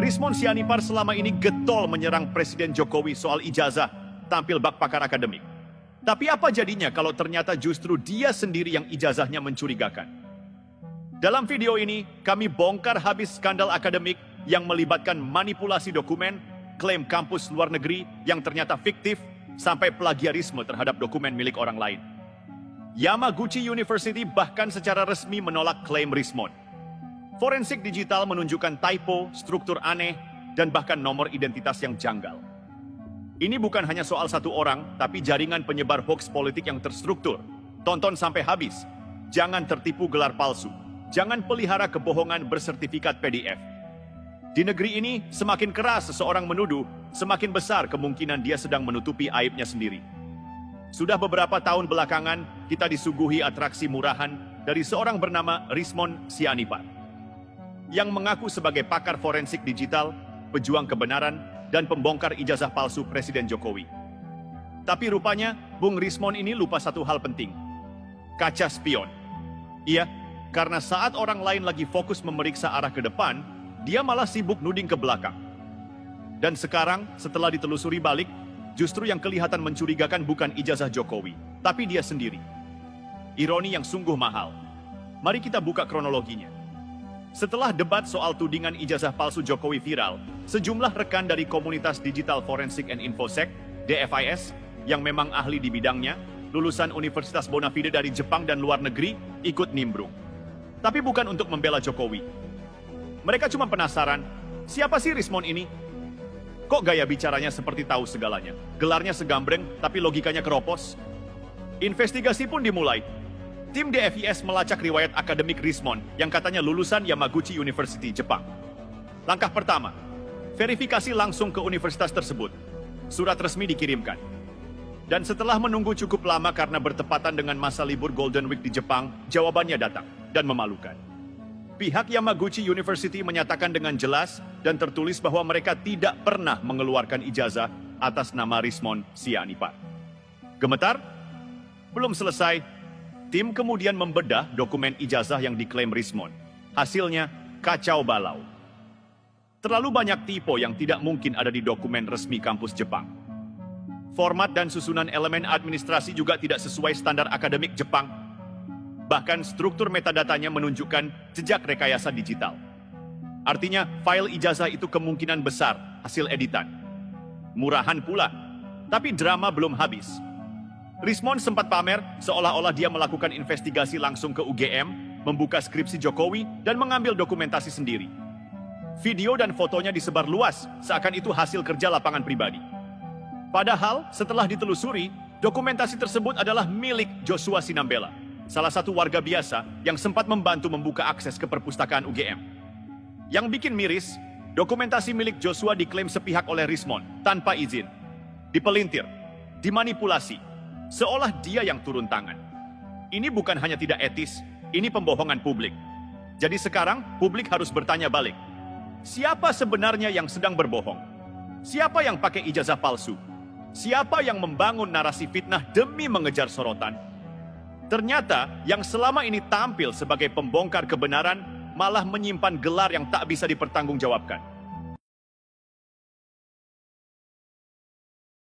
Rismon Sianipar selama ini getol menyerang Presiden Jokowi soal ijazah tampil bak pakar akademik. Tapi apa jadinya kalau ternyata justru dia sendiri yang ijazahnya mencurigakan? Dalam video ini, kami bongkar habis skandal akademik yang melibatkan manipulasi dokumen, klaim kampus luar negeri yang ternyata fiktif, sampai plagiarisme terhadap dokumen milik orang lain. Yamaguchi University bahkan secara resmi menolak klaim Rismon. Forensik digital menunjukkan typo, struktur aneh, dan bahkan nomor identitas yang janggal. Ini bukan hanya soal satu orang, tapi jaringan penyebar hoaks politik yang terstruktur. Tonton sampai habis. Jangan tertipu gelar palsu. Jangan pelihara kebohongan bersertifikat PDF. Di negeri ini, semakin keras seseorang menuduh, semakin besar kemungkinan dia sedang menutupi aibnya sendiri. Sudah beberapa tahun belakangan, kita disuguhi atraksi murahan dari seorang bernama Rismon Sianipar, yang mengaku sebagai pakar forensik digital, pejuang kebenaran, dan pembongkar ijazah palsu Presiden Jokowi. Tapi rupanya, Bung Rismon ini lupa satu hal penting. Kaca spion. Iya, karena saat orang lain lagi fokus memeriksa arah ke depan, dia malah sibuk nuding ke belakang. Dan sekarang, setelah ditelusuri balik, justru yang kelihatan mencurigakan bukan ijazah Jokowi, tapi dia sendiri. Ironi yang sungguh mahal. Mari kita buka kronologinya. Setelah debat soal tudingan ijazah palsu Jokowi viral, sejumlah rekan dari komunitas Digital Forensic and Infosec, DFIS, yang memang ahli di bidangnya, lulusan Universitas Bonafide dari Jepang dan luar negeri, ikut nimbrung. Tapi bukan untuk membela Jokowi. Mereka cuma penasaran, siapa sih Rismon ini? Kok gaya bicaranya seperti tahu segalanya? Gelarnya segambreng, tapi logikanya keropos. Investigasi pun dimulai. Tim DFIS melacak riwayat akademik Rismon yang katanya lulusan Yamaguchi University, Jepang. Langkah pertama, verifikasi langsung ke universitas tersebut. Surat resmi dikirimkan. Dan setelah menunggu cukup lama karena bertepatan dengan masa libur Golden Week di Jepang, jawabannya datang dan memalukan. Pihak Yamaguchi University menyatakan dengan jelas dan tertulis bahwa mereka tidak pernah mengeluarkan ijazah atas nama Rismon Sianipar. Gemetar? Belum selesai. Tim kemudian membedah dokumen ijazah yang diklaim Rismon. Hasilnya, kacau balau. Terlalu banyak typo yang tidak mungkin ada di dokumen resmi kampus Jepang. Format dan susunan elemen administrasi juga tidak sesuai standar akademik Jepang. Bahkan struktur metadatanya menunjukkan jejak rekayasa digital. Artinya, file ijazah itu kemungkinan besar hasil editan. Murahan pula, tapi drama belum habis. Rismon sempat pamer seolah-olah dia melakukan investigasi langsung ke UGM, membuka skripsi Jokowi, dan mengambil dokumentasi sendiri. Video dan fotonya disebar luas, seakan itu hasil kerja lapangan pribadi. Padahal, setelah ditelusuri, dokumentasi tersebut adalah milik Joshua Sinambela, salah satu warga biasa yang sempat membantu membuka akses ke perpustakaan UGM. Yang bikin miris, dokumentasi milik Joshua diklaim sepihak oleh Rismon, tanpa izin. Dipelintir, dimanipulasi, seolah dia yang turun tangan. Ini bukan hanya tidak etis, ini pembohongan publik. Jadi sekarang, publik harus bertanya balik. Siapa sebenarnya yang sedang berbohong? Siapa yang pakai ijazah palsu? Siapa yang membangun narasi fitnah demi mengejar sorotan? Ternyata, yang selama ini tampil sebagai pembongkar kebenaran, malah menyimpan gelar yang tak bisa dipertanggungjawabkan.